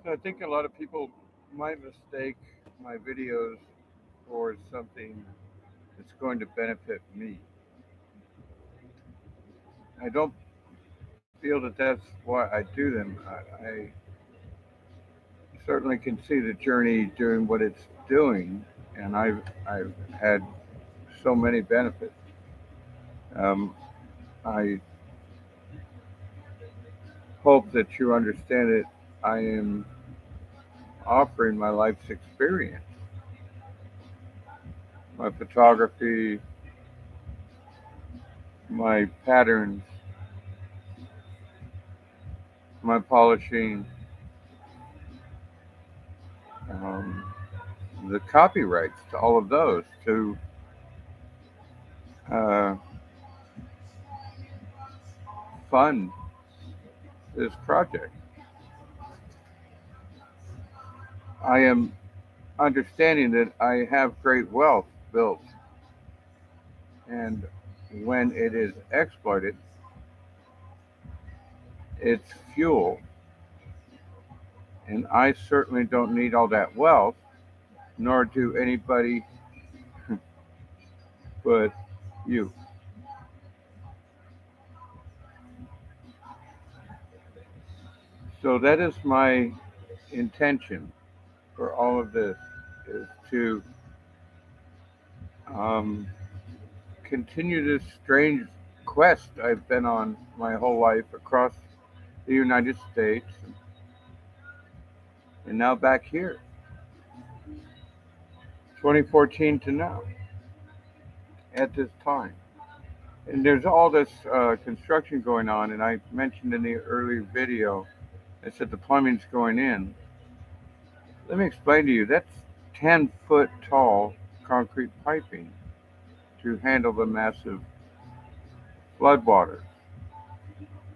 I think a lot of people might mistake my videos for something that's going to benefit me. I don't feel that that's why I do them. I certainly can see the journey doing what it's doing, and I've had so many benefits. Um, I hope that you understand that I am offering my life's experience, my photography, my patterns, my polishing, um, the copyrights to all of those to uh, fund this project. I am understanding that I have great wealth built, and when it is exploited, it's fuel. And I certainly don't need all that wealth, nor do anybody but you. So that is my intention for all of this is to um, continue this strange quest I've been on my whole life across the United States and now back here, 2014 to now, at this time. And there's all this construction going on, and I mentioned in the earlier video, I said the plumbing's going in. Let me explain to you that's 10-foot tall concrete piping to handle the massive floodwaters,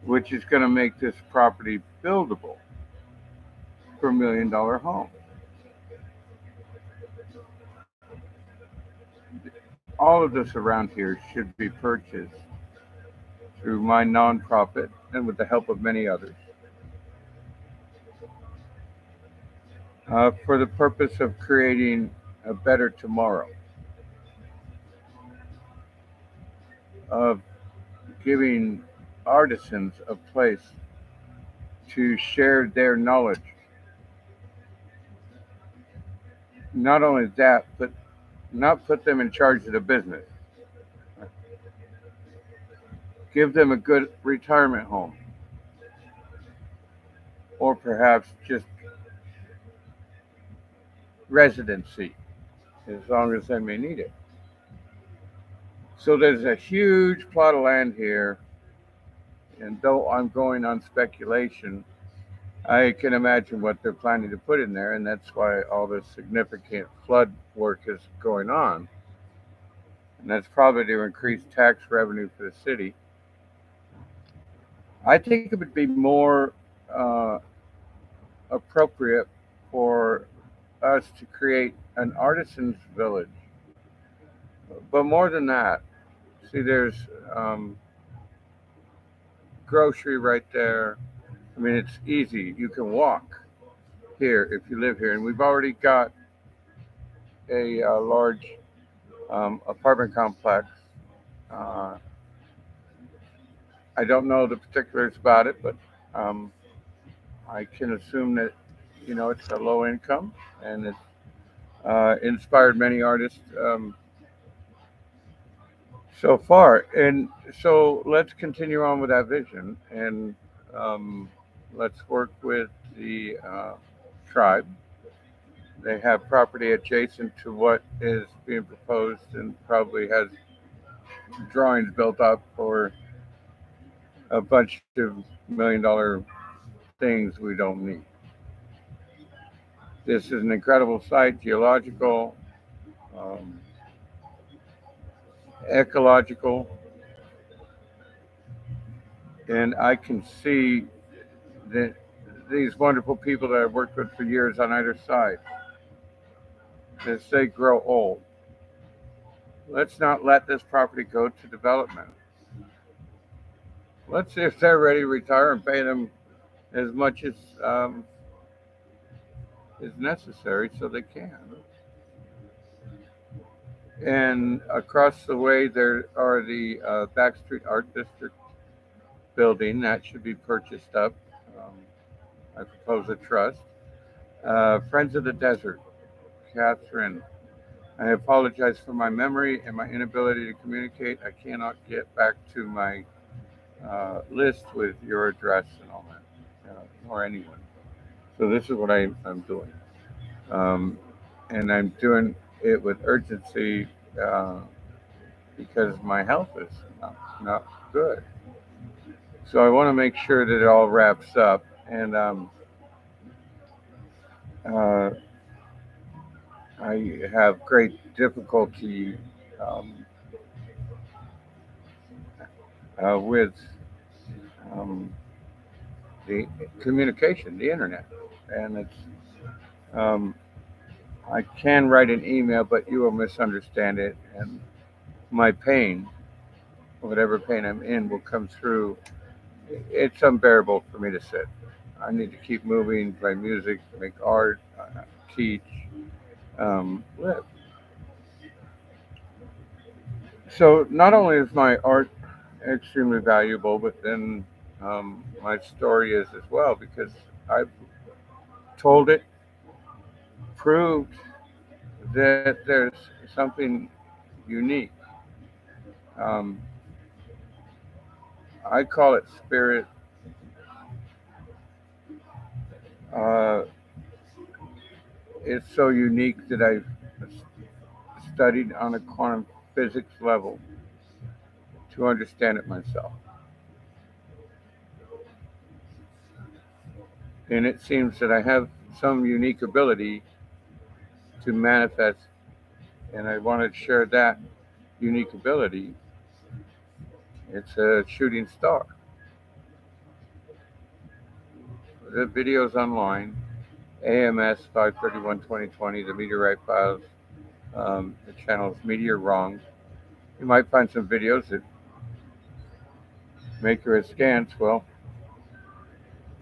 which is going to make this property buildable for $1 million homes. All of this around here should be purchased through my nonprofit and with the help of many others for the purpose of creating a better tomorrow, of giving artisans a place to share their knowledge. Not only that, but not put them in charge of the business. Give them a good retirement home, or perhaps just residency, as long as they may need it. So there's a huge plot of land here, and though I'm going on speculation, I can imagine what they're planning to put in there, and that's why all this significant flood work is going on. And that's probably to increase tax revenue for the city. I think it would be more uh, appropriate for us to create an artisans village. But more than that, see, there's um, grocery right there. I mean, it's easy. You can walk here if you live here, and we've already got a large apartment complex. Uh, I don't know the particulars about it, but um, I can assume that it's a low income and it's inspired many artists so far. And so let's continue on with that vision and um, let's work with the tribe. They have property adjacent to what is being proposed and probably has drawings built up for a bunch of $1 million things we don't need. This is an incredible site, geological, um, ecological, and I can see that these wonderful people that I've worked with for years on either side, as they grow old, let's not let this property go to development. Let's see if they're ready to retire and pay them as much as is necessary so they can. And across the way, there are the Backstreet Art District building that should be purchased up. Um, I propose a trust. Friends of the Desert, Catherine. I apologize for my memory and my inability to communicate. I cannot get back to my list with your address and all that, or anyone. So this is what I'm doing. Um, and I'm doing it with urgency uh, because my health is not good. So I want to make sure that it all wraps up. And uh, I have great difficulty um, with um, the communication, the internet, and it's um, I can write an email, but you will misunderstand it, and my pain, whatever pain I'm in, will come through. It's unbearable for me to sit. I need to keep moving, play music, make art, teach, live. So not only is my art extremely valuable, but then my story is as well because I've told it, proved that there's something unique. Um, I call it spirit. Uh, it's so unique that I've studied on a quantum physics level to understand it myself. And it seems that I have some unique ability to manifest, and I want to share that unique ability. It's a shooting star. The video's online, AMS 531-2020, the meteorite files. The channel is Meteor Wrong. You might find some videos that make your askance. Well,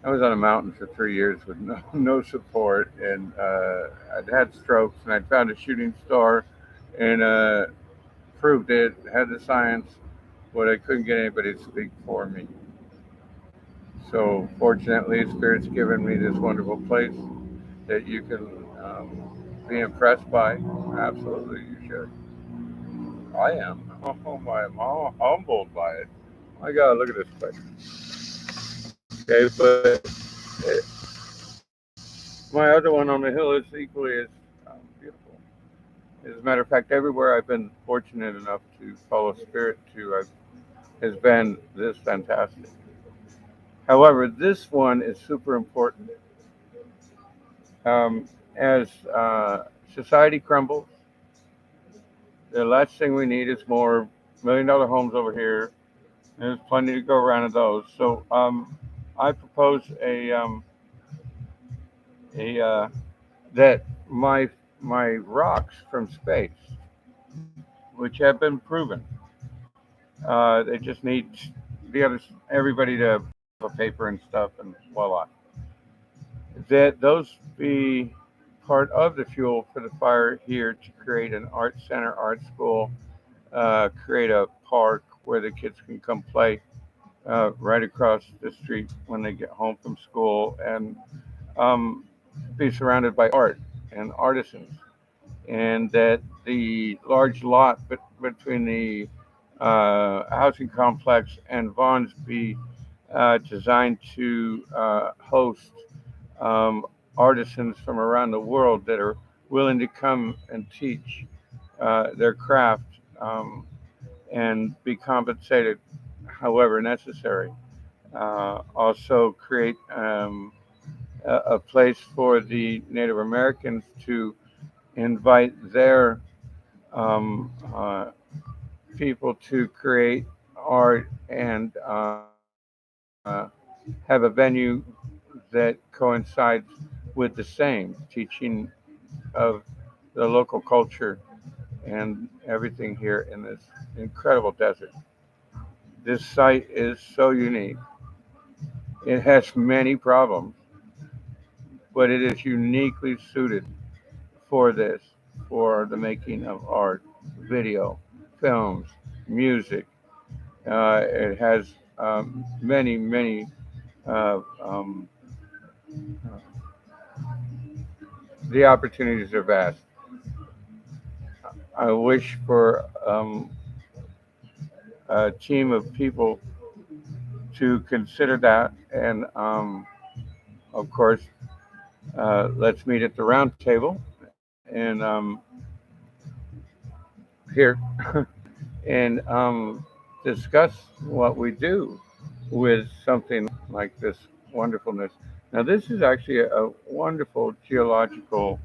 I was on a mountain for 3 years with no support, and I'd had strokes, and I'd found a shooting star, and proved it, had the science, but I couldn't get anybody to speak for me. So fortunately, Spirit's given me this wonderful place that you can be impressed by. Absolutely, you should. I am. I'm all humbled by it. My God, look at this place. Okay, but my other one on the hill is equally as beautiful. As a matter of fact, everywhere I've been fortunate enough to follow Spirit to has been this fantastic. However, this one is super important. As society crumbles, the last thing we need is more $1 million homes over here. There's plenty to go around of those. So I propose a that my rocks from space, which have been proven, they just need the other everybody to have a paper and stuff, and voila. That those be part of the fuel for the fire here to create an art center, art school, create a park where the kids can come play right across the street when they get home from school, and um, be surrounded by art and artisans. And that the large lot between the housing complex and Vaughn's be designed to host um, artisans from around the world that are willing to come and teach their craft and be compensated however necessary. Also, create a place for the Native Americans to invite their um, people to create art and have a venue that coincides with the same teaching of the local culture and everything here in this incredible desert. This site is so unique. It has many problems, but it is uniquely suited for this, for the making of art, video, films, music. It has many. Uh, um, the opportunities are vast. I wish for a team of people to consider that, and of course, let's meet at the round table and here and discuss what we do with something like this wonderfulness. Now, this is actually a wonderful geological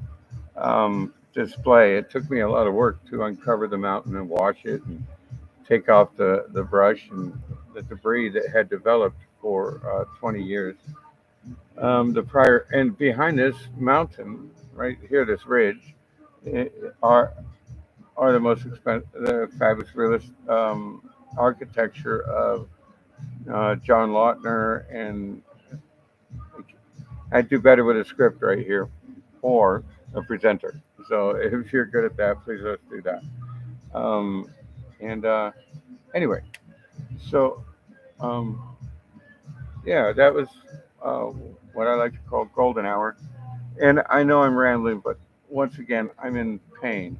display. It took me a lot of work to uncover the mountain and wash it and take off the brush and the debris that had developed for 20 years. The prior and behind this mountain, right here, this ridge, eh, are are the most expensive, the fabulous realist architecture of John Lautner, and I'd do better with a script right here or a presenter. So if you're good at that, please let's do that. Um, and anyway, so um, yeah, that was uh, what I like to call golden hour. And I know I'm rambling, but once again, I'm in pain,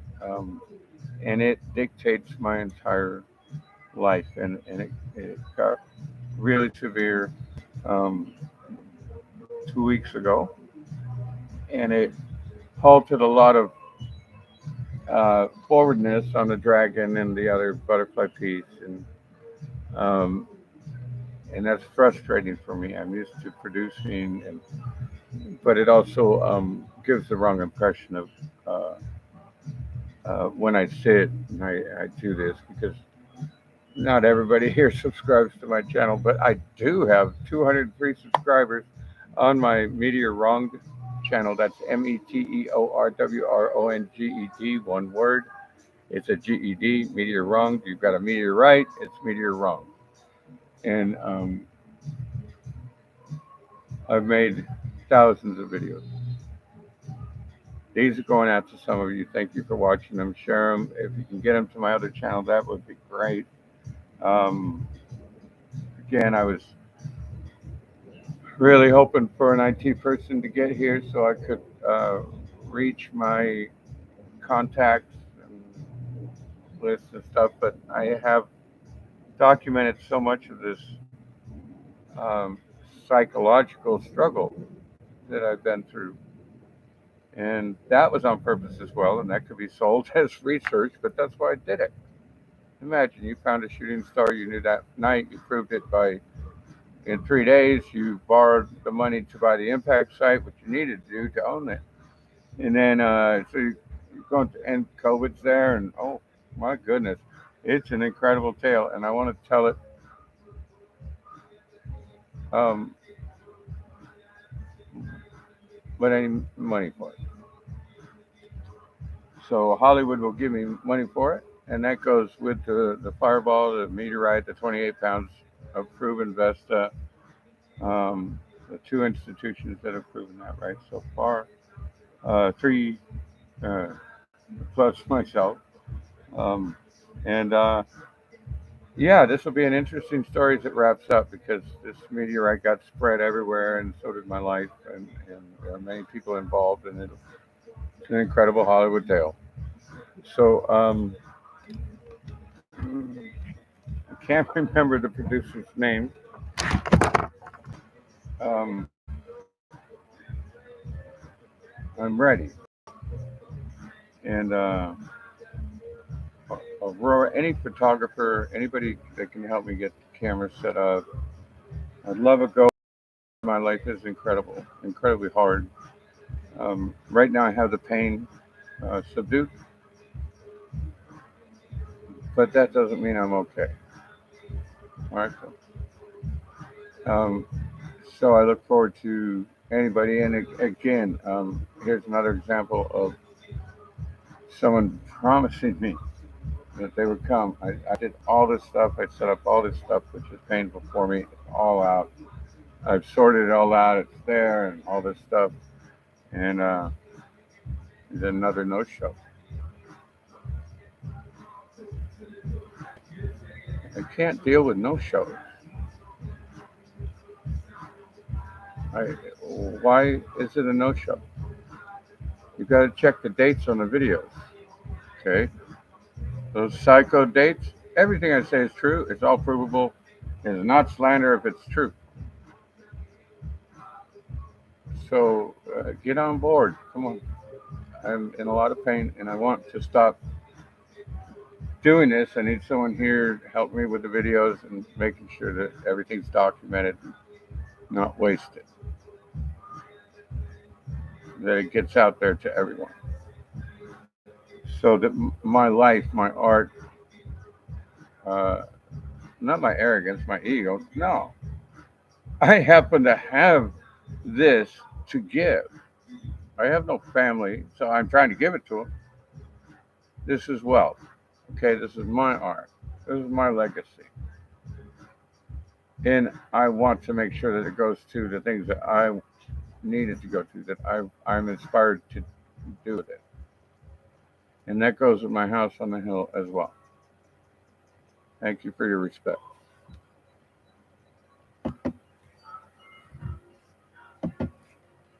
and it dictates my entire life, and it got really severe um, 2 weeks ago, and it halted a lot of forwardness on the dragon and the other butterfly piece, um, and that's frustrating for me. I'm used to producing, but it also gives the wrong impression of when I sit and I do this because not everybody here subscribes to my channel, but I do have 203 subscribers on my Meteor Wrong channel. That's METEORWRONGED, one word. It's a GED, Meteor Wrong. You've got a meteorite, it's Meteor Wrong. And I've made thousands of videos. These are going out to some of you. Thank you for watching them. Share them. If you can get them to my other channel, that would be great. Um, Again, I was really hoping for an IT person to get here so I could reach my contacts and lists and stuff, but I have documented so much of this um, psychological struggle that I've been through. And that was on purpose as well, and that could be sold as research, but that's why I did it. Imagine you found a shooting star you knew that night, you proved it by in 3 days, you borrowed the money to buy the impact site, which you needed to do to own it. And then, so you're going to, and COVID's there, and oh my goodness, it's an incredible tale, and I want to tell it um, but I need money for it. So Hollywood will give me money for it, and that goes with the fireball, the meteorite, the 28 pounds of proven Vesta, the two institutions that have proven that right so far, three uh, plus myself. Um, and yeah, this will be an interesting story as it wraps up because this meteorite got spread everywhere, and so did my life, and there are many people involved, and it's an incredible Hollywood tale. So I can't remember the producer's name. Um, I'm ready, and Aurora, any photographer, anybody that can help me get the camera set up. I'd love a go. My life is incredibly hard. Right now, I have the pain subdued, but that doesn't mean I'm okay. All right. Um, so I look forward to anybody. And again, here's another example of someone promising me that they would come. I did all this stuff. I set up all this stuff, which is painful for me. It's all out. I've sorted it all out. It's there and all this stuff. And it's another no-show. I can't deal with no-shows. I, why is it a no-show? You got to check the dates on the videos. Okay, those psycho dates. Everything I say is true. It's all provable. It's not slander if it's true. So get on board. Come on. I'm in a lot of pain, and I want to stop doing this. I need someone here to help me with the videos and making sure that everything's documented, not wasted. That it gets out there to everyone. So that my life, my art, uh, not my arrogance, my ego. No, I happen to have this to give. I have no family, so I'm trying to give it to them. This is wealth. Okay, this is my art. This is my legacy. And I want to make sure that it goes to the things that I need it to go to, that I'm inspired to do with it. And that goes with my house on the hill as well. Thank you for your respect.